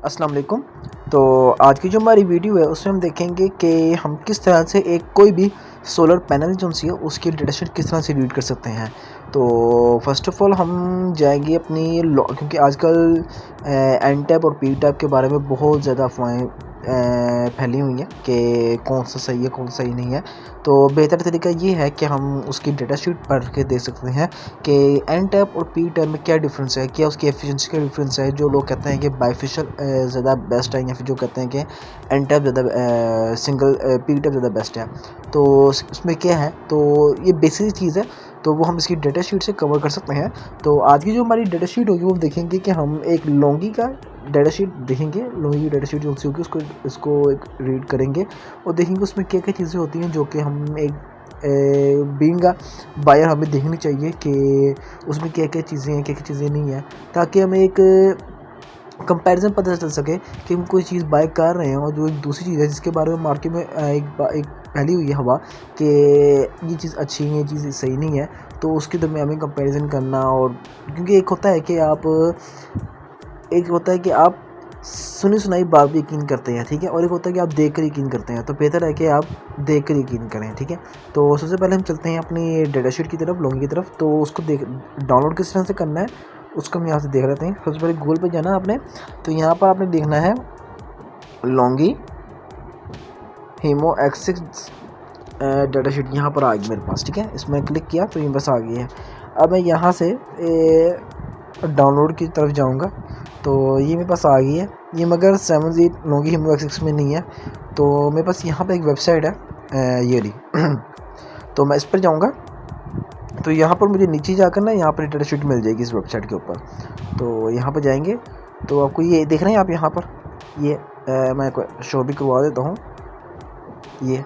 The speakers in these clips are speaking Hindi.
अस्सलाम वालेकुम। तो आज की जो हमारी वीडियो है उसमें हम देखेंगे कि हम किस तरह से एक कोई भी सोलर पैनल जो सी है उसकी डेटाशीट किस तरह से रीड कर सकते हैं। तो फर्स्ट ऑफ़ ऑल हम जाएंगे अपनी क्योंकि आजकल एन टैप और पी टैप के बारे में बहुत ज़्यादा अफवाहें फैली हुई हैं कि कौन सा सही है कौन सा सही नहीं है। तो बेहतर तरीका ये है कि हम उसकी डेटाशीट पढ़ के देख सकते हैं कि एन टैप और पी टैप में क्या डिफरेंस है, क्या उसकी एफिशिएंसी का डिफरेंस है। जो लोग कहते हैं कि बाइफेशियल ज़्यादा बेस्ट है, या फिर जो कहते हैं कि एन टैप ज़्यादा सिंगल पी टैप ज़्यादा बेस्ट है। तो उसमें क्या है, तो ये बेसिक चीज़ है, तो वो हम इसकी डेटा शीट से कवर कर सकते हैं। तो आज की जो हमारी डेटा शीट होगी वो देखेंगे कि हम एक लॉन्गी का डेटा शीट देखेंगे। लॉन्गी की डेटा शीट जो सी होगी उसको एक रीड करेंगे और देखेंगे उसमें क्या क्या चीज़ें होती हैं जो कि हम एक बीइंग अ बायर हमें देखनी चाहिए कि उसमें क्या क्या चीज़ें हैं, क्या क्या चीज़ें नहीं हैं, ताकि हमें एक कंपैरिजन पता चल सके कि हम कोई चीज़ बाय कर रहे हैं और जो एक दूसरी चीज़ है जिसके बारे में मार्केट में एक फैली हुई है हवा कि ये चीज़ अच्छी है, ये चीज़ सही नहीं है। तो उसके दरमियान हमें कंपैरिजन करना, और क्योंकि एक होता है कि आप सुनी सुनाई बात भी यकीन करते हैं, ठीक है, और एक होता है कि आप देख कर यकीन करते हैं। तो बेहतर है कि आप देख कर यकीन करें, ठीक है। तो सबसे पहले हम चलते हैं अपनी डेटा शीट की तरफ, लॉन्गी की तरफ। तो उसको डाउनलोड किस तरह से करना है उसको हम यहाँ से देख लेते हैं। सबसे पहले गूगल पे जाना है आपने, तो यहाँ पर आपने देखना है Longi haemo X6 data sheet. यहाँ पर आ गई मेरे पास, ठीक है। इसमें क्लिक किया तो ये बस आ गई है। अब मैं यहाँ से डाउनलोड की तरफ जाऊँगा तो ये मेरे पास आ गई है। ये मगर 7 लॉन्गी हीमो X6 में नहीं है। तो मेरे पास यहाँ पर एक वेबसाइट है ये रही तो मैं इस पर जाऊँगा तो यहाँ पर मुझे नीचे जाकर ना यहाँ पर डेटा शीट मिल जाएगी इस वेबसाइट के ऊपर। तो यहाँ पर जाएंगे तो आपको ये देख रहे हैं आप यहाँ पर ये मैं शो भी करवा देता हूँ। ये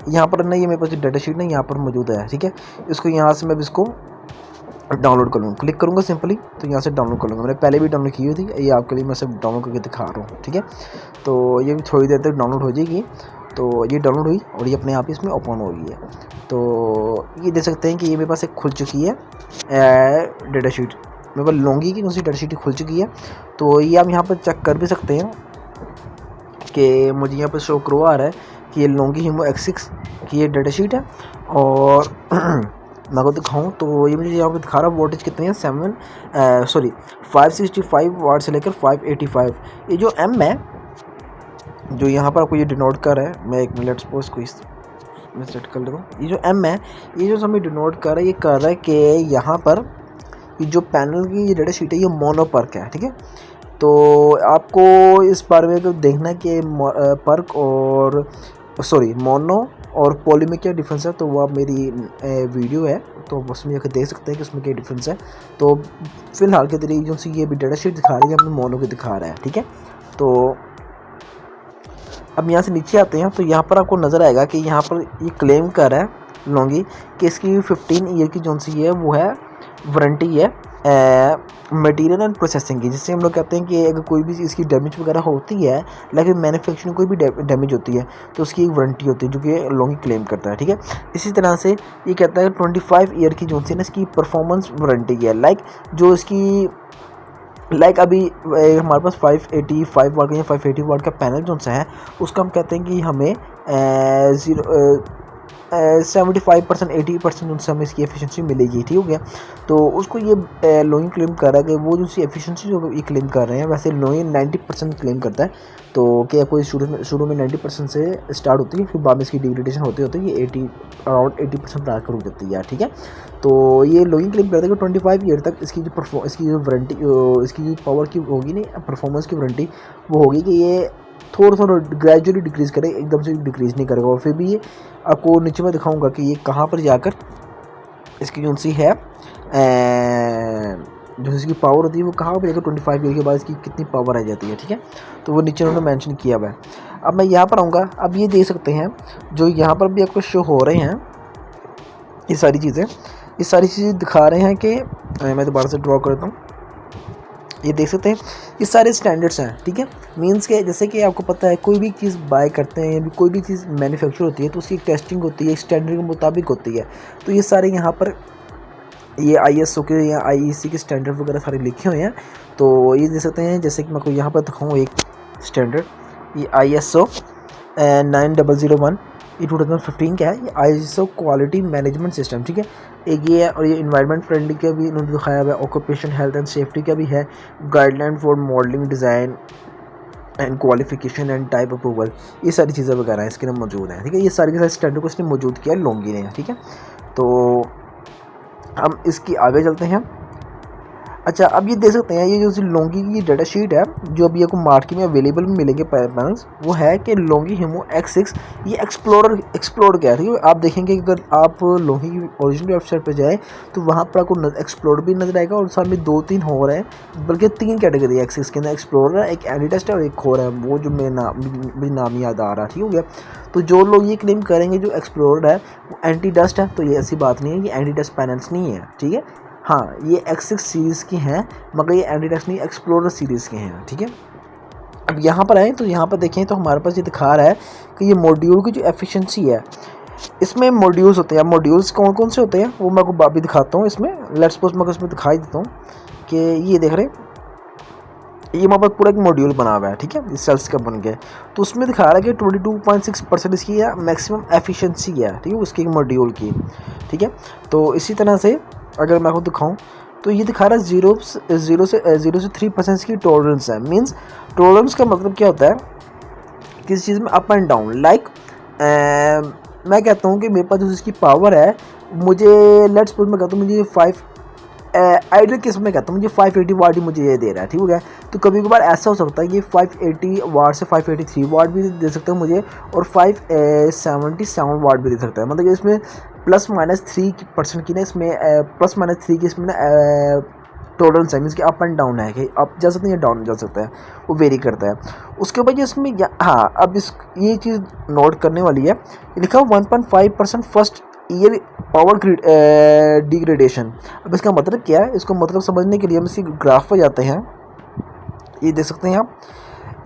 यहाँ पर ना ये मेरे पास जो डेटा शीट ना यहाँ पर मौजूद है, ठीक है। इसको यहाँ से मैं इसको डाउनलोड कर लूँगा, क्लिक करूँगा सिंपली तो यहाँ से डाउनलोड कर लूँगा। मैंने पहले भी डाउनलोड की हुई थी, ये आपके लिए मैं सब डाउनलोड करके दिखा रहा हूँ, ठीक है। तो ये भी थोड़ी देर तक डाउनलोड हो जाएगी। तो ये डाउनलोड हुई और ये अपने आप ही इसमें ओपन हो गई है। तो ये देख सकते हैं कि ये मेरे पास एक खुल चुकी है डेटा शीट। मेरे पास लॉन्गी की कौन सी डेटा शीट खुल चुकी है। तो ये आप यहाँ पर चेक कर भी सकते हैं कि मुझे यहाँ पर शो करवा रहा है कि ये लॉन्गी हीमो X6 की ये डेटा शीट है। और मैं को दिखाऊँ तो ये मुझे यहाँ पर दिखा रहा है वोल्टेज कितनी है 565 वाट से लेकर 585। ये जो M है जो यहाँ पर आपको ये डिनोट कर रहा है, मैं एक मिनट सपोज को मैं सेट कर लेता हूँ। ये जो M है ये जो हमें डिनोट कर रहा है, ये कर रहा है कि यहाँ पर ये जो पैनल की डेटा शीट है ये मोनो पर्क है, ठीक है। तो आपको इस बारे में देखना है कि पर्क और मोनो और पॉली में क्या डिफरेंस है। तो वो आप मेरी वीडियो है तो उसमें जाकर देख सकते हैं कि उसमें क्या डिफरेंस है। तो फिलहाल के तरीके जो सी ये भी डेटा शीट दिखा रही है हमें मोनो की दिखा रहा है, ठीक है। तो अब यहाँ से नीचे आते हैं तो यहाँ पर आपको नज़र आएगा कि यहाँ पर ये क्लेम कर रहा है लॉन्गी कि इसकी 15 ईयर की जो सी है वो है वारंटी है मटेरियल एंड प्रोसेसिंग की, जिससे हम लोग कहते हैं कि अगर कोई भी इसकी डैमेज वगैरह होती है, लेकिन मैन्युफैक्चरिंग कोई भी डैमेज होती है तो उसकी एक वारंटी होती है जो कि लॉन्गी क्लेम करता है, ठीक है। इसी तरह से ये कहता है 25 ईयर की जो सी ना इसकी परफॉर्मेंस वारंटी है। जो इसकी अभी हमारे पास 585 वाट का या 580 वाट का पैनल जो सा है उसका हम कहते हैं कि हमें 75% 80% उनसे हमें इसकी एफिशिएंसी मिलेगी, ठीक हो गया। तो उसको ये लॉन्गी क्लेम कर रहा है कि वो जो सी एफिशिएंसी जो ये क्लेम कर रहे हैं, वैसे लॉन्गी 90% क्लेम करता है। तो क्या कोई शुरू में 90% से स्टार्ट होती है, फिर बाद में इसकी डिग्रेडेशन होते होते ये अराउंड 80% पर आकर रुक जाती है, ठीक है। तो ये लॉन्गी क्लेम करता है कि 25 ईयर तक इसकी जो वारंटी इसकी जो पावर की होगी नहीं परफॉर्मेंस की वारंटी वो होगी कि ये थोड़ा ग्रेजुअली डिक्रीज़ करे, एकदम से डिक्रीज़ नहीं करेगा। और फिर भी ये आपको नीचे में दिखाऊंगा कि ये कहाँ पर जाकर इसकी जो सी है जो इसकी पावर होती है वो कहाँ पर जाकर 25 ईयर के बाद इसकी कितनी पावर आ जाती है, ठीक है। तो वो नीचे उन्होंने मेंशन किया हुआ है। अब मैं यहाँ पर आऊँगा, अब ये देख सकते हैं जो यहाँ पर भी आपको शो हो रहे हैं ये सारी चीज़ें दिखा रहे हैं कि मैं दोबारा से ड्रॉ करता हूँ। ये देख सकते हैं ये सारे स्टैंडर्ड्स हैं, ठीक है। मींस के जैसे कि आपको पता है कोई भी चीज़ बाय करते हैं या कोई भी चीज़ मैन्युफैक्चर होती है तो उसकी एक टेस्टिंग होती है, एक स्टैंडर्ड के मुताबिक होती है। तो ये सारे यहाँ पर ये ISO के या IEC के स्टैंडर्ड वगैरह सारे लिखे हुए हैं। तो ये देख सकते हैं, जैसे कि मैं को यहाँ पर दिखाऊँ एक स्टैंडर्ड। ये ISO 9001 ये 2015 का है। ये ISO क्वालिटी मैनेजमेंट सिस्टम, ठीक है, एक ये है। और ये इन्वायरमेंट फ्रेंडली का भी इन्होंने दिखाया हुआ है, ऑक्यूपेशन हेल्थ एंड सेफ्टी का भी है, guideline for modelling design and qualification and type approval, ये सारी चीज़ें वगैरह हैं इसके अंदर मौजूद हैं, ठीक है। ये सारी के सारे स्टैंडर्ड को इसने मौजूद किया है लोंगी ने, ठीक है। तो हम इसकी आगे चलते हैं। अच्छा, अब ये देख सकते हैं ये जो लोंगी की डाटा शीट है जो अभी आपको मार्केट में अवेलेबल में मिलेंगे पैनल्स, वो है कि लोंगी हिमो X6। ये एक्सप्लोर क्या है, ठीक है। आप देखेंगे कि अगर आप लोंगी की ओरिजिनल वेबसाइट पर जाएँ तो वहाँ पर आपको एक्सप्लोर भी नजर आएगा, और साथ में 2-3 हो रहे हैं, बल्कि 3 कैटेगरी है X6 के अंदर। एक्सप्लोरर है, एक एंटी टेस्ट है, और एक और है वो जो मेरे नाम याद आ रहा है, ठीक हो गया। तो जो लोग ये क्लेम करेंगे जो एक्सप्लोरर है वो एंटी डस्ट है, तो ये ऐसी बात नहीं है, ये एंटी डस्ट पैनल्स नहीं है, ठीक है। हाँ, ये X6 सीरीज़ की हैं, मगर ये एंटी डस्ट नहीं, एक्सप्लोरर सीरीज़ के हैं, ठीक है। अब यहाँ पर आएँ तो यहाँ पर देखें तो हमारे पास ये दिखा रहा है कि ये मॉड्यूल की जो एफिशिएंसी है, इसमें मॉड्यूल्स होते हैं। मॉड्यूल्स कौन कौन से होते हैं वो मैं आपको अभी दिखाता हूँ इसमें। लेट्स सपोज मैं इसमें दिखाई देता हूँ कि ये देख रहे हैं, ये हमारे पास पूरा एक मॉड्यूल बना हुआ है, ठीक है, इस सेल्स का बन गया। तो उसमें दिखा रहा है कि 22.6% इसकी है मैक्सिमम एफिशिएंसी है, ठीक है, उसकी मॉड्यूल की, ठीक है। तो इसी तरह से अगर मैं आपको दिखाऊं तो ये दिखा रहा है 0 से 3% की टॉलरेंस है। मींस टॉलरेंस का मतलब क्या होता है, किसी चीज़ में अप एंड डाउन। लाइक मैं कहता हूँ कि मेरे पास जो इसकी पावर है, मुझे लेट्स सपोज मैं कहता हूँ मुझे 5 आइडियल केस में कहता हूँ मुझे 580 वाट ही मुझे ये दे रहा है, ठीक हो गया। तो कभी कभार ऐसा हो सकता है कि 580 वाट से 583 वाट भी दे सकते हैं मुझे, और 577 वाट भी दे सकता है। मतलब कि इसमें +-3% की ना, इसमें +-3 की इसमें ना टॉलरेंस है। मीन्स कि अप एंड डाउन है, कि अप जा सकते हैं या डाउन जा सकता है, वो वेरी करता है। उसके बाद इसमें हाँ, अब ये चीज़ नोट करने वाली है, लिखा 1.5% first year power grid degradation. अब इसका मतलब क्या है, इसको मतलब समझने के लिए हम इसी ग्राफ पर जाते हैं। ये देख सकते हैं आप,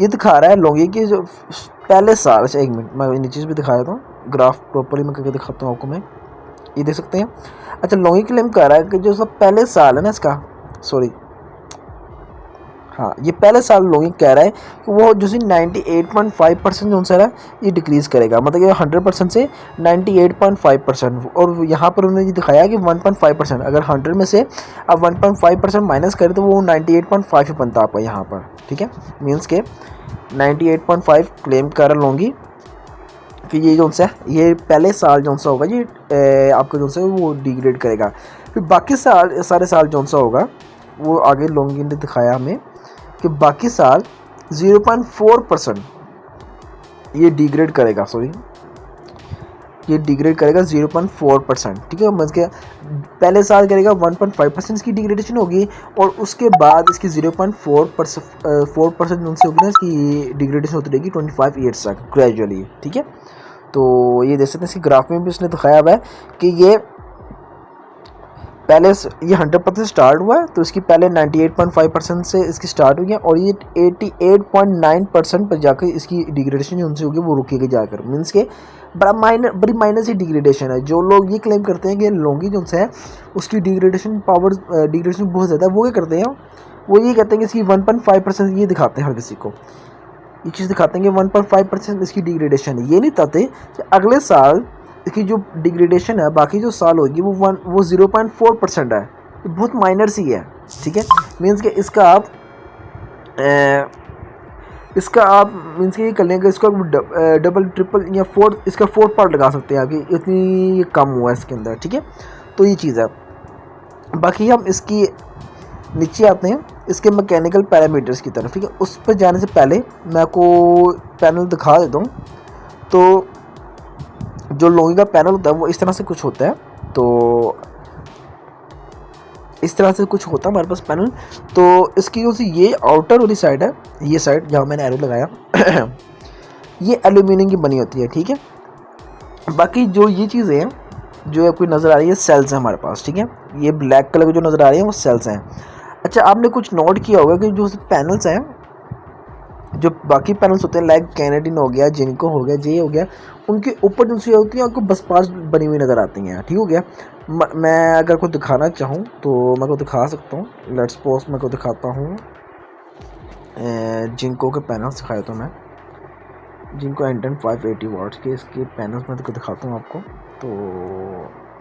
ये दिखा रहा है लोंगी के जो पहले साल। अच्छा, 1 मिनट मैं नीचे भी दिखा देता हूँ, ग्राफ प्रॉपरली मैं करके दिखाता हूँ आपको मैं। ये देख सकते हैं। अच्छा, लोंगी क्लेम कर रहा है कि जो सब पहले साल है ना इसका, सॉरी हाँ, ये पहले साल लोग कह रहा है कि वो जो 98.5% जो आंसर है ये डिक्रीज़ करेगा। मतलब कि 100% से 98.5%। और यहाँ पर उन्होंने ये दिखाया कि 1.5%, अगर 100 में से आप 1.5% माइनस करें तो वो 98.5 ही बनता है आपका यहाँ पर, ठीक है। मीन्स के 98.5 क्लेम कर लूँगी कि ये जो सा ये पहले साल जो सा होगा ये आपका जो सा वो डिग्रेड करेगा। फिर बाकी सारे साल जो सा होगा वो आगे लोंगी ने दिखाया हमें कि बाकी साल 0.4% ये डिग्रेड करेगा, ये डिग्रेड करेगा 0.4%, ठीक है। मतलब के पहले साल करेगा 1.5% इसकी डिग्रेडेशन होगी, और उसके बाद इसकी 0.4% उनसे होगी ना, इसकी डिग्रेडेशन होती रहेगी 25 ईयर्स तक ग्रेजुअली, ठीक है। तो ये देख सकते हैं इसकी ग्राफ में भी उसने दिखाया हुआ है कि ये पहले ये 100% स्टार्ट हुआ है, तो इसकी पहले 98.5% से इसकी स्टार्ट हुई है, और ये 88.9% पर जाकर इसकी डिग्रेडेशन जो उनसे होगी वो रुकेगी जाकर। मीन्स के बड़ी माइनर सी डिग्रेडेशन है। जो लोग ये क्लेम करते हैं कि लोंगी जो है उसकी डिग्रेडेशन बहुत ज़्यादा है, वो क्या करते हैं, वो ये कहते हैं कि इसकी 1.5% ये दिखाते हैं, हर किसी को ये चीज़ दिखाते हैं कि 1.5% इसकी डिग्रेडेशन है। ये नहीं बताते कि अगले साल इसकी जो डिग्रेडेशन है बाकी जो साल होगी वो 0.4% है। ये बहुत माइनर सी है, ठीक है। मीन्स कि इसका आप मीन्स कि ये कर लेंगे, इसको डबल ट्रिपल या फोर्थ, इसका 4th पार्ट लगा सकते हैं कि इतनी ये कम हुआ है इसके अंदर, ठीक है। तो ये चीज़ है। बाकी हम इसकी नीचे आते हैं इसके मैकेनिकल पैरामीटर्स की तरफ, ठीक है। उस पर जाने से पहले मैं आपको पैनल दिखा देता हूँ। तो जो लोंगी का पैनल होता है वो इस तरह से कुछ होता है, तो इस तरह से कुछ होता है हमारे पास पैनल। तो इसकी जो सी ये आउटर वाली साइड है, ये साइड जहाँ मैंने एरो लगाया ये एल्यूमिनियम की बनी होती है, ठीक है। बाकी जो ये चीज़ें हैं जो आपको नज़र आ रही है सेल्स हैं हमारे पास, ठीक है। ये ब्लैक कलर के जो नज़र आ रही हैं वो सेल्स हैं। अच्छा, आपने कुछ नोट किया होगा कि जो पैनल्स हैं, जो बाकी पैनल्स होते हैं लाइक कैनेडिन हो गया, जिनको हो गया, जे हो गया, उनके ऊपर जो सी होती है आपको बस पार्ट्स बनी हुई नज़र आती हैं, ठीक हो गया। मैं अगर को दिखाना चाहूँ तो मैं को दिखा सकता हूँ। लेट्स सपोज मैं को दिखाता हूँ, जिनको के पैनल्स दिखाया तो मैं जिनको एंटन 580 वाट्स के इसके पैनल्स में दिखाता हूँ आपको। तो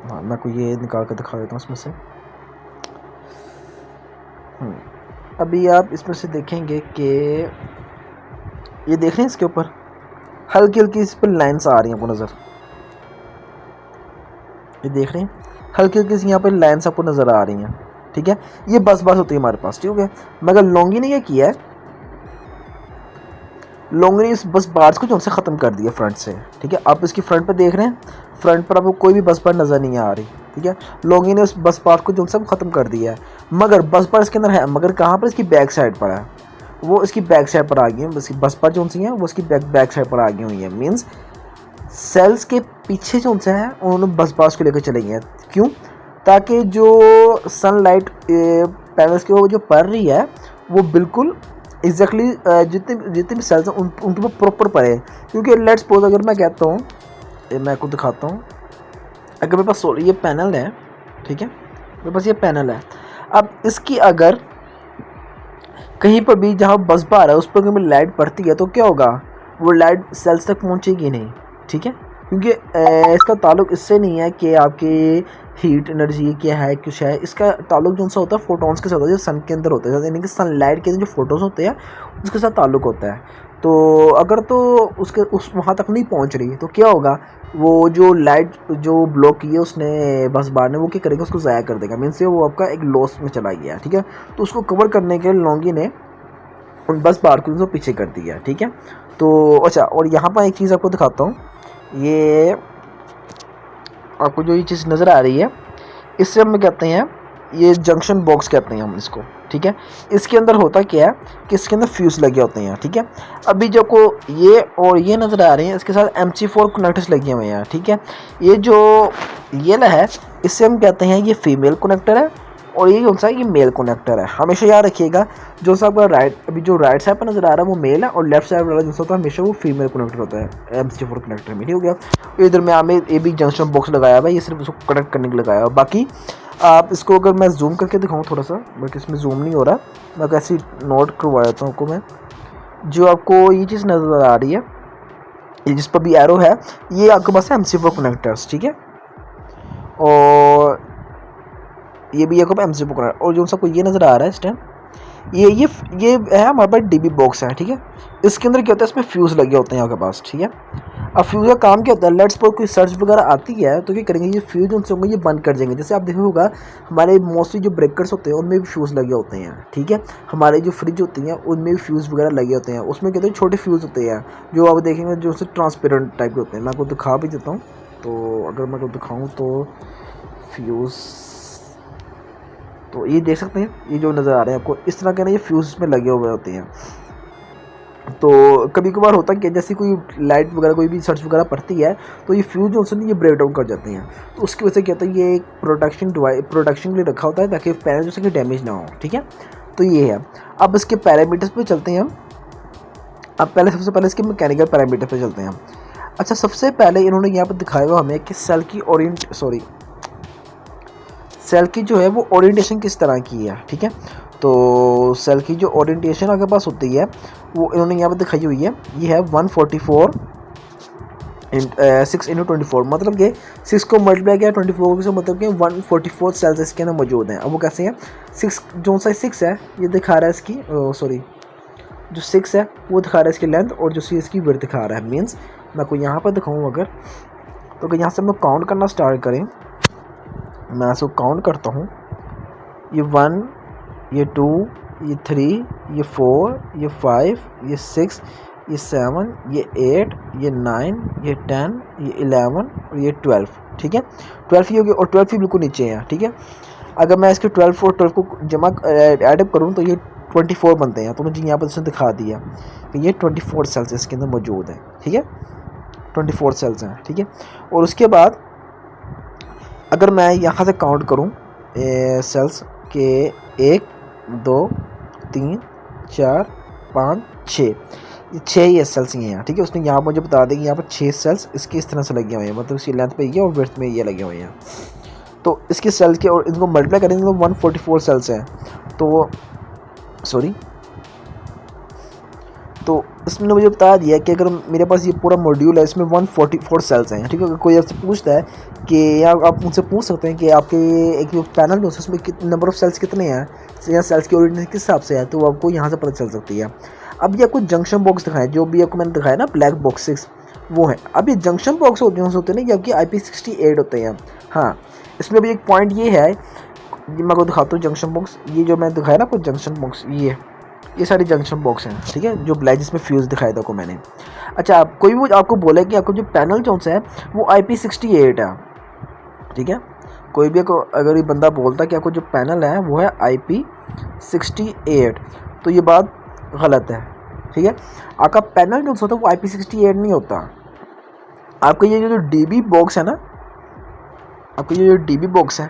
हाँ, मैं आपको ये निकाल कर दिखा देता हूँ इसमें से। अभी आप इसमें से देखेंगे कि ये देख रहे हैं इसके ऊपर हल्की हल्की इस पर लाइन्स आ रही हैं आपको नज़र, ये देख रहे हैं हल्की हल्की सी यहाँ पर लाइन्स आपको नज़र आ रही हैं। ठीक है, ये बस होती है हमारे पास। ठीक है, मगर लोंगी ने क्या किया है, लोंगी ने इस बस बार्स को जो उनसे ख़त्म कर दिया फ्रंट से। ठीक है, आप इसकी फ्रंट पर देख रहे हैं, फ्रंट पर आपको कोई भी बस बार नज़र नहीं आ रही। ठीक है, लोंगी ने उस बस बार को जो उनसे ख़त्म कर दिया है, मगर बस बार इसके अंदर है, मगर कहाँ पर, इसकी बैक साइड पर है, वो इसकी बैक साइड पर आ गई है। बस बार जो उनसी है वो इसकी बैक साइड पर आ गई हुई है। मीन्स सेल्स के पीछे जो उनसे है उन्होंने बस बार्स को लेकर चले गए हैं। क्यों? ताकि जो सनलाइट पैनल्स के वो जो पड़ रही है वो बिल्कुल एग्जैक्टली जितने भी सेल्स हैं उनके ऊपर प्रॉपर पड़े। क्योंकि लेट्स सपोज अगर मैं कहता हूँ, मैं आपको दिखाता हूँ, अगर मेरे पास ये पैनल है, ठीक है, मेरे पास ये पैनल है, अब इसकी अगर कहीं पर भी जहाँ बस बार है उस पर कहीं लाइट पड़ती है तो क्या होगा, वो लाइट सेल्स तक पहुँचेगी नहीं। ठीक है, क्योंकि इसका ताल्लुक इससे नहीं है कि आपकी हीट एनर्जी क्या है कुछ है, इसका ताल्लुक जो सा होता है फोटोन्स के साथ होता है, जो सन के अंदर होता है, यानी कि सनलाइट के जो फोटोन्स होते हैं उसके साथ ताल्लुक होता है। तो अगर तो उसके उस वहाँ तक नहीं पहुँच रही तो क्या होगा, वो जो लाइट जो ब्लॉक की है उसने बस बार ने, वो क्या करेगा, उसको ज़ाया कर देगा। मीन्स वो आपका एक लॉस में चला गया। ठीक है, तो उसको कवर करने के लिए लोंगी ने उन बस बार को पीछे कर दिया। ठीक है, तो अच्छा, और यहाँ पर एक चीज़ आपको दिखाता हूँ, ये आपको जो ये चीज़ नज़र आ रही है इससे हम कहते हैं, ये जंक्शन बॉक्स कहते हैं हम इसको। ठीक है, इसके अंदर होता क्या है कि इसके अंदर फ्यूज़ लगे होते हैं। ठीक है, अभी जो को ये और ये नज़र आ रहे हैं, इसके साथ MC4 कनेक्टर्स लगे हुए हैं। ठीक है, ये जो ये ना है इससे हम कहते हैं ये फीमेल कनेक्टर है, और ये कौन सा है, ये मेल कनेक्टर है। हमेशा याद रखिएगा, जो सा आपका अभी जो राइट साइड पर नज़र आ रहा है वो मेल है, और लेफ्ट साइड वाला जो होता है हमेशा वो फीमेल कनेक्टर होता है MC4 कनेक्टर में। ठीक हो गया, इधर में हमें ये भी जंक्शन बॉक्स लगाया हुआ है, ये सिर्फ उसको कनेक्ट करने के लिए लगाया हुआ। बाकी आप इसको अगर मैं जूम करके दिखाऊँ थोड़ा सा, बट इसमें जूम नहीं हो रहा, मैं कैसे नोट करवा देता हूँ आपको मैं। जो आपको ये चीज़ नज़र आ रही है, ये जिस पर भी एरो है, ये आपके पास है MC4 कनेक्टर्स। ठीक है, और ये भी आपको MC4 कनेक्टर, और जो सबको ये नज़र आ रहा है इस टाइम, ये है हमारे पास DB बॉक्स है। ठीक है, इसके अंदर क्या होता है, इसमें फ्यूज़ लगे होते हैं आपके पास। ठीक है, अब फ्यूज़ का काम क्या होता है, लेट्स सपोज कोई सर्च वगैरह आती है तो क्या करेंगे, ये फ्यूज़ उनसे होंगे, ये बंद कर देंगे। जैसे आप देखा होगा हमारे मोस्टली जो ब्रेकर्स होते हैं उनमें भी फ्यूज़ लगे होते हैं। ठीक है, हमारे जो फ्रिज होती हैं उनमें भी फ्यूज़ वगैरह लगे होते हैं, उसमें कहते हैं छोटे फ्यूज़ होते हैं जो आप देखेंगे जो से ट्रांसपेरेंट टाइप के होते हैं। मैं आपको दिखा भी देता हूँ, तो अगर मैं आपको दिखाऊँ तो फ्यूज़, तो ये देख सकते हैं, ये जो नज़र आ रहे हैं आपको इस तरह के ना, ये फ्यूज़ में लगे हुए होते हैं। तो कभी कभार होता है कि जैसे कोई लाइट वगैरह कोई भी सर्च वगैरह पड़ती है तो ये फ्यूज जो है ये ब्रेक डाउन कर जाते हैं, तो उसकी वजह से क्या होता है, ये एक प्रोटेक्शन के लिए रखा होता है ताकि पैनल जो है डैमेज ना हो। ठीक है, तो ये है। अब इसके पैरामीटर्स पे चलते हैं हम। अब सबसे पहले इसके मैकेनिकल पैरामीटर पे चलते हैं हम। अच्छा, सबसे पहले इन्होंने यहाँ पर दिखाया हुआ हमें कि सेल की जो है वो ओरिएंटेशन किस तरह की है। ठीक है, तो सेल की जो ओरिएंटेशन आपके पास होती है वो इन्होंने यहाँ पर दिखाई हुई है, ये है 144 6/24, मतलब कि 6 को मल्टीप्लाई किया 24 से, मतलब कि 144 सेल्स इसके अंदर मौजूद हैं। अब वो कैसे हैं, 6 जो सा 6 है ये दिखा रहा है इसकी जो 6 है वो दिखा रहा है इसकी लेंथ, और जो इसकी विड्थ दिखा रहा है। मीन्स मैं आपको यहाँ पर दिखाऊँ अगर, तो अगर यहाँ से हम लोग काउंट करना स्टार्ट करें, मैं इसको काउंट करता हूँ, ये 1, ये 2, ये 3, ये 4, ये 5, ये 6, ये 7, ये 8, ये 9, ये 10, ये 11 और ये 12। ठीक है, 12 ही हो गया, और 12 ही बिल्कुल नीचे है। ठीक है, अगर मैं इसके 12 और 12 को जमा एडअप करूँ तो ये 24 बनते हैं। तो मुझे यहाँ पर इसने दिखा दिया कि ये 24 सेल्स इसके अंदर मौजूद हैं। ठीक है, 24 सेल्स हैं। ठीक है, और उसके बाद अगर मैं यहाँ से काउंट करूँ सेल्स के 1, 2, 3, 4, 5, 6, 6 ये सेल्स ये हैं। ठीक है, उसने यहाँ मुझे बता दें कि यहाँ पर 6 सेल्स इसके इस तरह से लगे हुए हैं, मतलब इसकी लेंथ पे ये और विड्थ में ये लगे हुए हैं। तो इसके सेल के और इनको मल्टीप्लाई करेंगे तो 144 सेल्स हैं। तो इसमें मुझे बता दिया कि अगर मेरे पास ये पूरा मॉड्यूल है, इसमें 144 सेल्स हैं, ठीक है। अगर कोई आपसे पूछता है कि, या आप मुझसे पूछ सकते हैं कि आपके एक जो पैनल है उसमें नंबर ऑफ़ सेल्स कितने हैं या सेल्स की ओरिजिन किस हिसाब से है, तो आपको यहाँ से पता चल सकती है। अब ये आपको जंक्शन बॉक्स दिखाएं, जो भी आपको मैंने दिखाया ना ब्लैक बॉक्सेस, वो है। अब ये जंक्शन बॉक्स होते हैं ना, ये आपकी IP68 होते हैं। हाँ, इसमें भी एक पॉइंट ये है, ये मैं आपको दिखाता हूँ जंक्शन बॉक्स। ये जो मैं दिखाया ना आपको जंक्शन बॉक्स, ये सारे जंक्शन बॉक्स हैं, ठीक है, जो ब्लैक जिसमें फ्यूज़ दिखाया था को मैंने। अच्छा, आप कोई भी आपको बोले कि आपको जो पैनल जो है वो IP68 है, ठीक है। कोई भी अगर ये बंदा बोलता है कि आपको जो पैनल है वो है IP68, तो ये बात गलत है, ठीक है। आपका पैनल जो होता है वो IP68 नहीं होता। आपका ये जो DB बॉक्स है ना, आपका ये जो DB बॉक्स है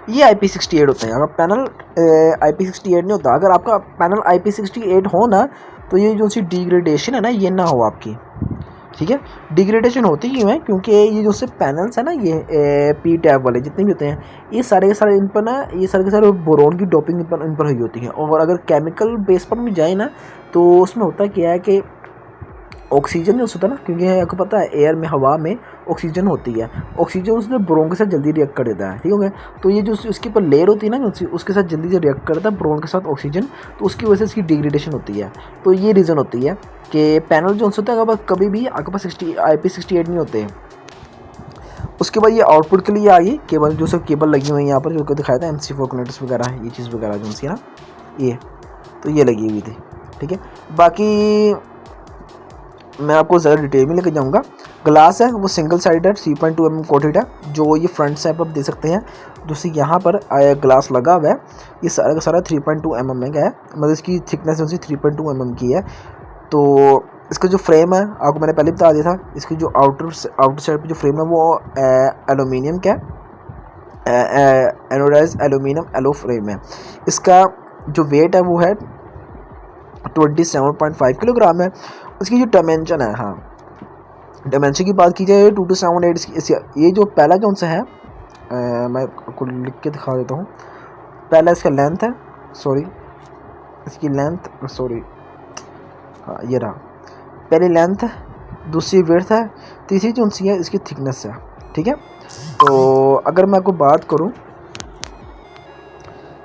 ये IP68 होता है। अगर पैनल IP68 नहीं होता। अगर आपका पैनल IP68 हो ना, तो ये जो सी डिग्रेडेशन है ना, ये ना हो आपकी, ठीक है। डिग्रेडेशन होती क्यों है? क्योंकि ये जो से पैनल्स है ना, ये P टैब वाले जितने भी होते हैं, ये सारे के सारे इन पर ना, ये सारे के सारे बोरोन की डोपिंग इन पर हुई होती है। और अगर केमिकल बेस पर भी जाए ना, तो उसमें होता क्या है कि ऑक्सीजन जो होता है ना, क्योंकि आपको पता है एयर में, हवा में ऑक्सीजन होती है, ऑक्सीजन उसमें बोरोन के साथ जल्दी रिएक्ट कर देता है, ठीक हो गया। तो ये जो उसके ऊपर लेयर होती है ना, उसके साथ जल्दी से रिएक्ट करता है बोरोन के साथ ऑक्सीजन, तो उसकी वजह से इसकी डिग्रेडेशन होती है। तो ये रीज़न होती है कि पैनल जो होता है कभी भी आपके पास IP68 नहीं होते। उसके बाद ये आउटपुट के लिए आ गई केबल, जो सब केबल लगी हुई है यहाँ पर, जो दिखाया था MC4 कनेक्टर्स वगैरह, ये चीज़ वगैरह जो सी ना, ये तो ये लगी हुई थी, ठीक है। बाकी मैं आपको ज़्यादा डिटेल में लेके जाऊँगा। ग्लास है वो सिंगल साइडेड 3.2 mm कोटेड है। जो ये फ्रंट से आप देख सकते हैं, जो सी यहाँ पर ग्लास लगा हुआ है, ये सारा का सारा 3.2 mm का है, मतलब इसकी थिकनेस उनसे 3.2 mm की है। तो इसका जो फ्रेम है आपको मैंने पहले बता दिया था, इसकी जो आउटर साइड पर जो फ्रेम है वो एलुमिनियम का एनोडाइज एलुमिनियम एलो फ्रेम है। इसका जो वेट है वो है 27.5 किलोग्राम है। उसकी जो डायमेंशन है, हाँ डायमेंशन की बात की जाए 2278, ये जो पहला जो सा है मैं आपको लिख के दिखा देता हूँ। पहला इसका लेंथ है, सॉरी इसकी लेंथ, सॉरी हाँ ये रहा, पहली लेंथ है, दूसरी विड्थ है, तीसरी जो सी है इसकी थिकनेस है, ठीक है। तो अगर मैं आपको बात करूँ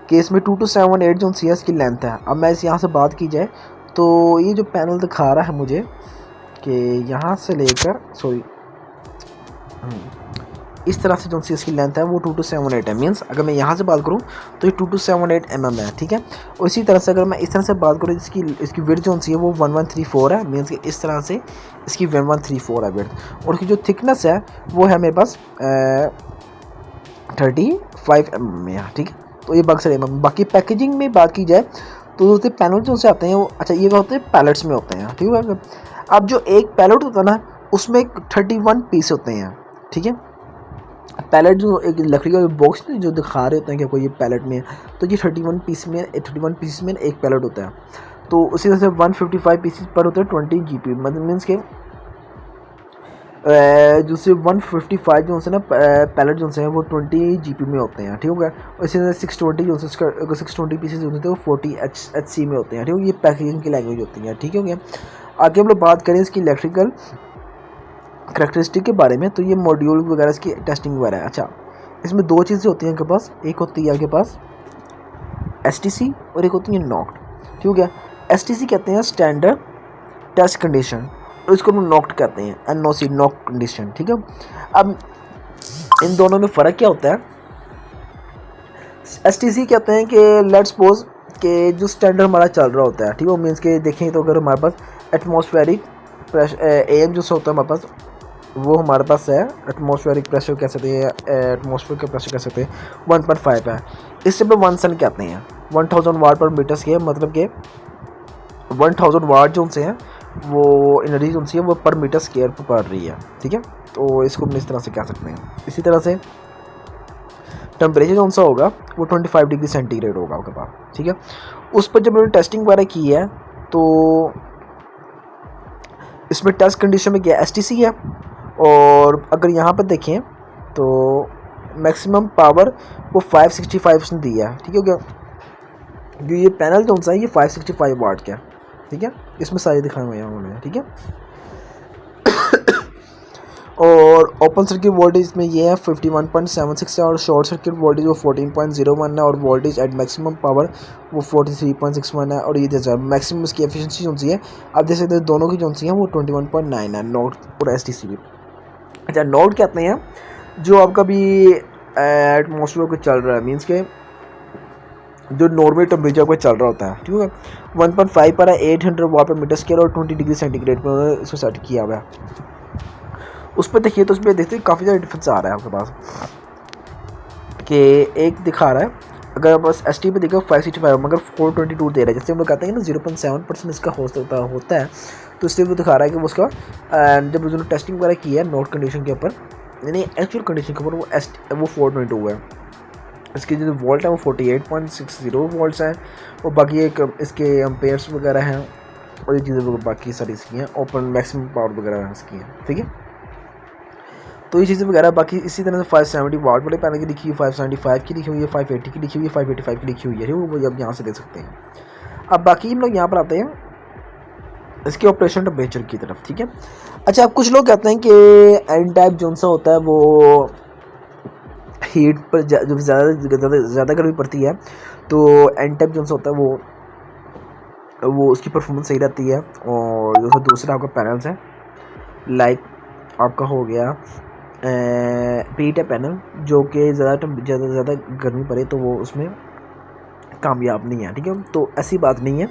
कि इसमें 2278 जो सी है इसकी लेंथ है। अब मैं इस यहाँ से बात की जाए तो ये जो पैनल दिखा रहा है मुझे कि यहाँ से लेकर इस तरह से जो सी इसकी लेंथ है वो 2278 है। मीन्स अगर मैं यहाँ से बात करूँ तो ये 2278 mm है, ठीक है। और इसी तरह से अगर मैं इस तरह से बात करूँ, इसकी विड्थ जो सी है वो 1134 है। मीन्स कि इस तरह से इसकी 1134 है विड्थ। और इसकी जो थिकनेस है वो है मेरे पास 35 mm में, ठीक है। तो ये बक्सर mm। बाकी पैकेजिंग में बात की जाए तो दूसरे पैनल जो से आते हैं वो, अच्छा ये होते हैं पैलेट्स में होते हैं, ठीक है। अब जो एक पैलेट होता है ना, उसमें 31 पीस होते हैं, ठीक है। पैलेट जो एक लकड़ी का बॉक्स जो दिखा रहे होते हैं कि कोई ये पैलेट में है, तो ये 31 पीस में एक पैलेट होता है। तो उसी तरह से 155 पीसेस पर होते हैं 20 GB, मतलब मीन्स के जो से 155 जो है ना पैलेट जो है वो 20 GB में होते हैं, ठीक हो गया। और इसी तरह 620 जो 620 पीसेज होते हैं वो 40 HC में होते हैं, ठीक है। ये पैकेजिंग की लैंग्वेज होती है, ठीक हो गया। आगे हम लोग बात करें इसकी इलेक्ट्रिकल करैक्टरिस्टिक के बारे में, तो ये मॉड्यूल वगैरह इसकी टेस्टिंग वगैरह है। अच्छा, इसमें दो चीज़ें होती हैं आपके पास, एक होती है आपके पास STC और एक होती है नॉक्ड, ठीक हो गया। STC कहते हैं स्टैंडर्ड टेस्ट कंडीशन, और इसको हम नॉक्ड कहते हैं NOC नॉक कंडीशन, ठीक है। अब इन दोनों में फ़र्क क्या होता है? STC कहते हैं कि लेट्स सपोज कि जो स्टैंडर्ड हमारा चल रहा होता है, ठीक है, मीन्स के देखें तो अगर हमारे पास एटमॉस्फेरिक प्रेशर AM जो होता है हमारे पास, वो हमारे पास है एटमॉस्फेरिक प्रेशर कह सकते हैं, एटमॉस्फेयर का प्रेशर कह सकते हैं 1.5 है। इससे पर 1 सन कहते हैं 1000 वाट पर मीटर स्क्वायर, मतलब कि 1000 वाट जो उनसे हैं वो एनर्जी जो सी है वो पर मीटर स्क्वायर पर पड़ रही है, ठीक है। तो इसको हम इस तरह से कह सकते हैं। इसी तरह से टेम्परेचर कौन सा होगा वो 25 डिग्री सेंटीग्रेड होगा आपके पास, ठीक है। उस पर जब मैंने टेस्टिंग वगैरह की है तो इसमें टेस्ट कंडीशन में क्या STC है। और अगर यहाँ पर देखें तो मैक्सिमम पावर वो 565 दी है, ठीक है। जो ये पैनल जो सा है ये 565 वाट का है, ठीक है, इसमें सारे दिखाए हुए हैं उन्होंने, ठीक है। और ओपन सर्किट वोल्टेज इसमें ये है 51.76 है, और शॉर्ट सर्किट वोल्टेज वो 14.01 है, और वोल्टेज एट मैक्सिमम पावर वो 43.61 है, और ये जैसा मैक्सिमम इसकी एफिशिएंसी जो सी है आप देख सकते हैं दोनों की जो सी है वो 21.9 है, नोट और STC भी। अच्छा, नोट कहते हैं जो आपका भी एटमॉस्फेयर को चल रहा है, मीन्स के जो नॉर्मल टेम्परेचर पर चल रहा होता है, ठीक है। 1.5 पर है, 800 वाट पर मीटर स्क्वायर और 20 डिग्री सेंटीग्रेड पर उन्होंने इसको सेट किया हुआ है। उस पर देखिए तो उस पर देखते हैं काफ़ी ज़्यादा डिफरेंस आ रहा है आपके पास, कि एक दिखा रहा है अगर बस ST पे देखो 565 मगर 422 दे रहा है, जैसे हम लोग कहते हैं ना 0.7% इसका होता है, तो इसलिए वो दिखा रहा है कि वो उसका जब उन्होंने टेस्टिंग वगैरह की है नोट कंडीशन के ऊपर, यानी एक्चुअल कंडीशन के ऊपर वो 422 है। इसकी जो वोल्ट है वो 48.60 वोल्ट्स हैं, और बाकी एक इसके एम्पेयर्स वगैरह हैं, और ये चीज़ें बाकी सारी इसकी हैं, ओपन मैक्सिमम पावर वगैरह इसकी हैं, ठीक है। तो ये चीज़ें वगैरह बाकी इसी तरह से 570 वाट वाले पैनल की लिखी हुई, 575 की लिखी हुई है, 580 की लिखी हुई है, 585 की लिखी हुई है, वो अब यहाँ से देख सकते हैं। अब बाकी हम लोग यहाँ पर आते हैं इसके ऑपरेशन टेम्परेचर की तरफ, ठीक है। अच्छा, अब कुछ लोग कहते हैं कि एन टाइप जो सा होता है वो हीट पर जब ज़्यादा गर्मी पड़ती है तो एन टाइप जो सा होता है वो उसकी परफॉर्मेंस सही रहती है। और जो दूसरा आपका पैनल्स है, लाइक आपका हो गया पी टाइप पैनल, जो कि ज़्यादा गर्मी पड़े तो वो उसमें कामयाब नहीं है, ठीक है। तो ऐसी बात नहीं है,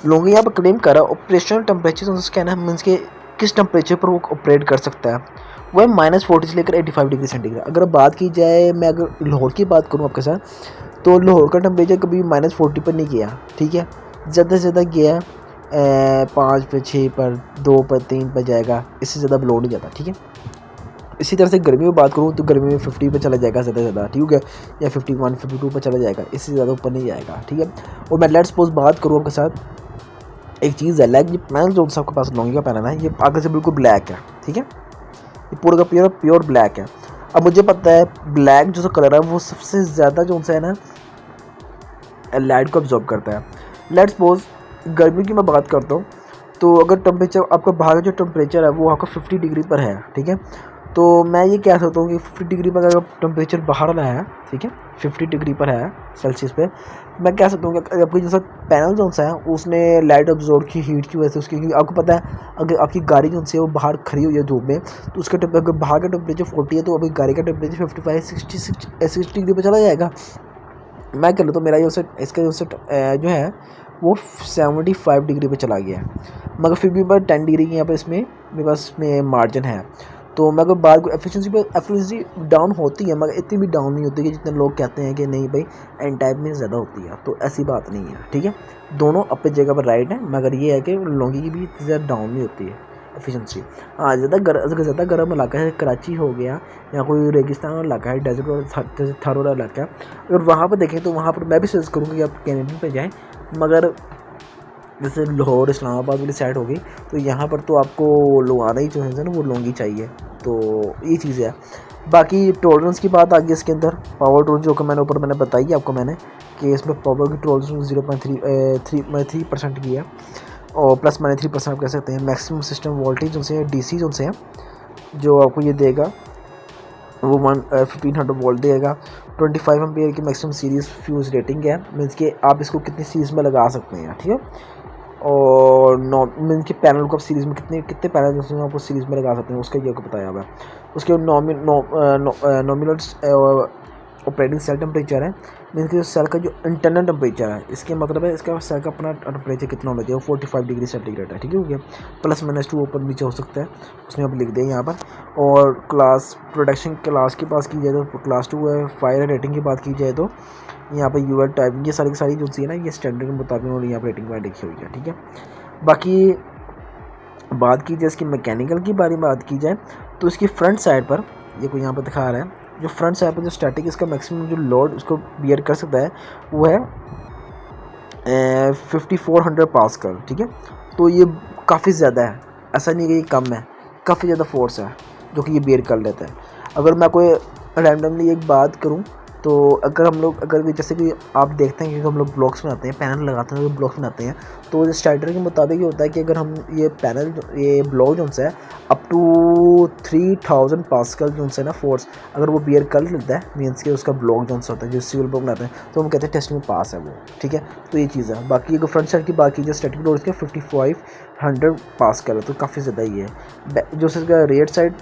लोग यहाँ पर क्लेम कर रहा है ऑपरेशनल टेम्परेचर उसका कहना है मीन्स के किस टेम्परेचर पर वो ऑपरेट कर सकता है, वो है -40 से लेकर 85 डिग्री सेंटीग्रेड। अगर बात की जाए, मैं अगर लाहौर की बात करूँ आपके साथ, तो लाहौर का टेम्परेचर कभी -40 पर नहीं गया, ठीक है। ज़्यादा से ज़्यादा गया 5 पर, 6 पर, 2 पर, 3 पर जाएगा, इससे ज़्यादा ब्लो नहीं जाता, ठीक है। इसी तरह से गर्मी में बात करूँ तो गर्मी में 50 पे चला जाएगा ज़्यादा से ज़्यादा, ठीक है, या 51, 52 पर चला जाएगा, इससे ज़्यादा ऊपर नहीं जाएगा, ठीक है। और मैं लेट्स सपोज बात करूँ आपके साथ, एक चीज़ है लाइक ये पैनल जो आपके पास लॉन्गी का पैनल है, ये आगे से बिल्कुल ब्लैक है, ठीक है, ये पूरा का प्योर ब्लैक है। अब मुझे पता है ब्लैक जो कलर है वो सबसे ज़्यादा जो सा है ना लाइट को अब्जॉर्ब करता है। लेट्स सपोज गर्मी की मैं बात करता हूँ, तो अगर टेम्परेचर आपका बाहर का जो टेम्परेचर है वो आपका 50 डिग्री पर है, ठीक है, तो मैं ये कह सकता हूँ कि 50 डिग्री पर अगर टेम्परेचर बाहर वाला है, ठीक है, 50 डिग्री पर है सेल्सियस पे, मैं कह सकता हूँ कि आपकी जैसा पैनल जो सा है उसने लाइट अब्जॉर्ब की हीट की वजह से उसकी, क्योंकि आपको पता है अगर आपकी गाड़ी जो है वो बाहर खड़ी हुई है धूप में, तो उसका अगर बाहर का टेम्परेचर 40 है तो अभी गाड़ी का टेम्परेचर 55-60 डिग्री पर चला जाएगा। मैं कर लेता हूँ, मेरा इसका जो है वो 75 डिग्री पे चला गया है, मगर फिर भी मैं 10 डिग्री की यहाँ पर इसमें मेरे पास में मार्जिन है। तो मैं अगर बात को एफिशिएंसी डाउन होती है, मगर इतनी भी डाउन नहीं होती कि जितने लोग कहते हैं कि नहीं भाई एन टाइप में ज़्यादा होती है, तो ऐसी बात नहीं है, ठीक है। दोनों अपनी जगह पर राइट है, मगर ये है कि लॉन्गी की भी इतनी ज़्यादा डाउन नहीं होती है एफिशिएंसी। हाँ, ज़्यादा गर्म इलाका है, कराची हो गया या कोई रेगिस्तान वाला इलाका है, डेजर्ट और थार वाला इलाका है, अगर वहाँ पर देखें तो वहाँ पर मैं भी सजेस्ट करूँगा कि आप कैनेडियन पर जाएँ। मगर जैसे लाहौर इस्लामाबाद वाली साइड हो गई, तो यहाँ पर तो आपको लुआना ही जो है ना वो लॉन्गी चाहिए, तो ये चीज़ है। बाकी टॉलरेंस की बात आ गई इसके अंदर, पावर टॉलरेंस जो कि मैंने बताई आपको मैंने कि इसमें पावर की टॉलरेंस 0.3% की है, और +-3% आप कह सकते हैं। मैक्सिमम सिस्टम वोल्टेज जो से DC जो से हैं जो आपको ये देगा वो 1500 वोल्ट देगा। 25 एम्पियर की मैक्सिमम सीरीज़ फ्यूज़ रेटिंग है, मीन्स कि आप इसको कितनी सीरीज़ में लगा सकते हैं, ठीक है। और मीन्स के पैनल को आप सीरीज़ में कितने पैनल जो आपको सीरीज़ में लगा सकते हैं उसका ये आपको बताया हुआ है। उसके नॉमिनल ऑपरेटिंग सेल टेम्परेचर है, मीन्स कि सेल का जो इंटरनल टेम्परेचर है, इसके मतलब है इसका सेल का अपना टेम्परेचर कितना होना चाहिए, वो 45 डिग्री सेंटीग्रेड है, ठीक है, हो गया। +-2 ऊपर नीचे हो सकता है, उसने आप लिख दें यहाँ पर। और क्लास प्रोडक्शन क्लास की बात की जाए तो क्लास 2 है। फायर रेटिंग की बात की जाए तो यहाँ पर UL टाइप ये सारी की सारी जो सी है ना ये स्टैंडर्ड के मुताबिक और यहाँ पर रेटिंग में लिखी हुई है, ठीक है। बाकी बात की जाए इसकी मैकेनिकल की बारे में बात की जाए तो इसकी फ्रंट साइड पर ये कोई यहाँ पर दिखा रहा है, जो फ्रंट साइड पर जो स्टैटिक इसका मैक्सिमम जो लोड उसको बियर कर सकता है वो है 5400 पास्कल, ठीक है। तो ये काफ़ी ज़्यादा है, ऐसा नहीं कि ये कम है, काफ़ी ज़्यादा फोर्स है जो कि ये बियर कर लेता है। अगर मैं कोई रैंडमली एक बात करूं तो अगर जैसे कि आप देखते हैं कि हम लोग ब्लॉक्स बनाते हैं, पैनल लगाते हैं, ब्लॉक्स बनाते हैं, तो स्टार्टर के मुताबिक ये होता है कि अगर हम ये ब्लॉक जो है अप टू 3000 पास्कल जो है ना फोर्स अगर वो बियर कर लेता है, मीन्स कि उसका ब्लॉक जो होता है जो सिविल ब्लॉक बनाते हैं, तो हम कहते हैं टेस्टिंग में पास है वो, ठीक है। तो ये चीज़ है। बाकी अगर फ्रंट साइड की बात की जाए स्टैटिक लोड के 5500 पास्कल है, तो काफ़ी ज़्यादा ही है। जो इसका रेयर साइड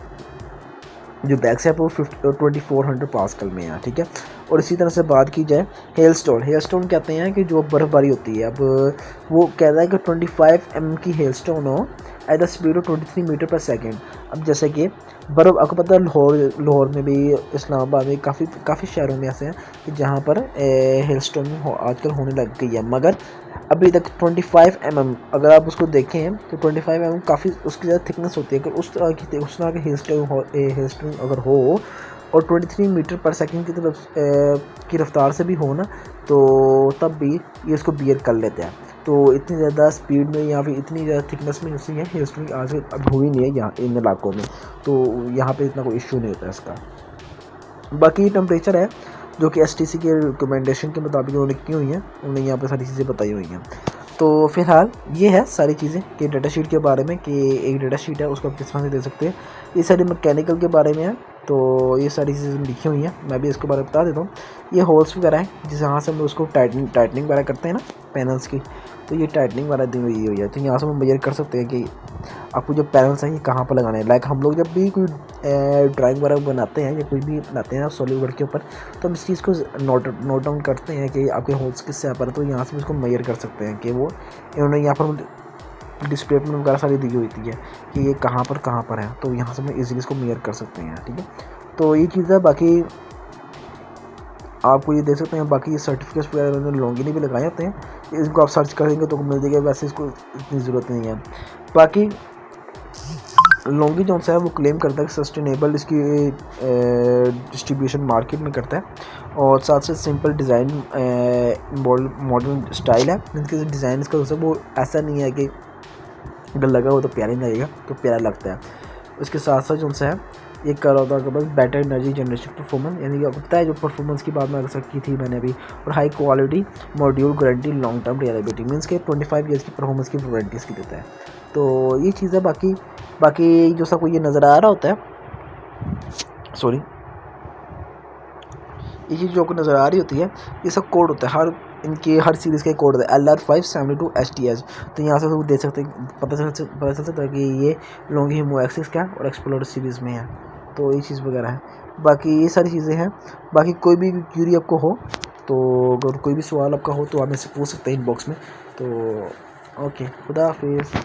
जो बैक से है वो 2400 पास्कल में है, ठीक है। और इसी तरह से बात की जाए हेलस्टोन कहते हैं कि जो बर्फ़बारी होती है, अब वो कहता है कि 25 की हेलस्टोन हो at the speed of 23 metre per second. अब जैसे कि बर्फ़, आपको पता है लाहौर में भी, इस्लामाबाद में काफ़ी शहरों में ऐसे हैं कि जहाँ पर हेलस्टोन आजकल होने लग गई है, मगर अभी तक 25 अगर आप उसको देखें तो 25 काफ़ी उसकी ज़्यादा थिकनेस होती है। अगर उस तरह की हेलस्टोन अगर हो और 23 मीटर पर सेकंड की तरफ की रफ्तार से भी हो ना, तो तब भी ये इसको बियर कर लेते हैं। तो इतनी ज़्यादा स्पीड में या फिर इतनी ज़्यादा थिकनेस में उसकी हेलस्टोन आज अब हुई नहीं है यहाँ इन इलाकों में, तो यहाँ पे इतना कोई इशू नहीं होता इसका। बाकी टेम्परेचर है जो कि STC के रिकमेंडेशन के मुताबिक उन्होंने की हुई हैं, उन्होंने यहाँ पे सारी चीज़ें बताई हुई हैं। तो फ़िलहाल ये है सारी चीज़ें कि डाटा शीट के बारे में, कि एक डाटा शीट है उसको आप किस तरह से दे सकते हैं। ये सारी मैकेनिकल के बारे में है, तो ये सारी चीज़ें लिखी हुई हैं, मैं भी इसके बारे में बता देता हूँ। ये होल्स वगैरह है जहाँ से हम उसको टाइटनिंग वगैरह करते हैं ना पैनल्स की, तो ये टाइटनिंग वाला दी हुई है। तो यहाँ से हम मेजर कर सकते हैं कि आपको जो पैनल्स हैं ये कहाँ पर लगाने हैं। लाइक हम लोग जब भी कोई ड्राइंग वगैरह बनाते हैं या कोई भी बनाते हैं सॉलिड वर्क के ऊपर, तो हम इस चीज़ को नोट डाउन करते हैं कि आपके होल्स किस यहाँ पर, तो यहाँ से उसको मेजर कर सकते हैं कि वो इन्होंने यहाँ पर डिस्प्लेसमेंट वगैरह सारी दी होती है कि ये कहाँ पर है, तो यहाँ से हम इजीली इसको मेजर कर सकते हैं, ठीक है। तो ये चीज़ है। बाकी आपको ये देख सकते हैं, बाकी ये सर्टिफिकेट्स वगैरह उन्होंने लॉन्गिन भी लगाए होते हैं, इसको आप सर्च करेंगे तो मिल जाएगा, वैसे इसको इतनी ज़रूरत नहीं है। बाकी लॉन्गी जो है वो क्लेम करता है कि सस्टेनेबल इसकी डिस्ट्रीब्यूशन मार्केट में करता है, और साथ साथ सिंपल डिज़ाइन मॉडर्न स्टाइल है। इनके डिज़ाइन इसका वो ऐसा नहीं है कि अगर लगा हो तो प्यारा नहीं लगेगा, तो प्यारा लगता है। उसके साथ साथ जो है ये कर रहा था बस बेटर एनर्जी जनरेशन परफॉर्मेंस, यानी कि आपको पता है जो परफॉर्मेंस की बात मैं अक्सर की थी मैंने अभी, और high quality module guarantee long term reliability, means के 25 ईयर्स की परफॉर्मेंस की वारंटी इसकी देता है। तो ये चीज़ है। बाकी जो सबको ये नज़र आ रहा होता है, सॉरी, ये चीज़ जो आपको नज़र आ रही होती है ये सब कोड होता है, हर सीरीज़ का कोड होता है LR572 STH। तो यहाँ से वो देख सकते हैं, पता चल सकता है कि ये लॉन्ग हीमो एक्सिस का और एक्सप्लोरर सीरीज़ में है। तो ये चीज़ वगैरह है। बाकी ये सारी चीज़ें हैं। बाकी कोई भी क्यूरी आपको हो, तो अगर कोई भी सवाल आपका हो तो आप मुझसे पूछ सकते हैं इनबॉक्स में। तो ओके, खुदा हाफिज़।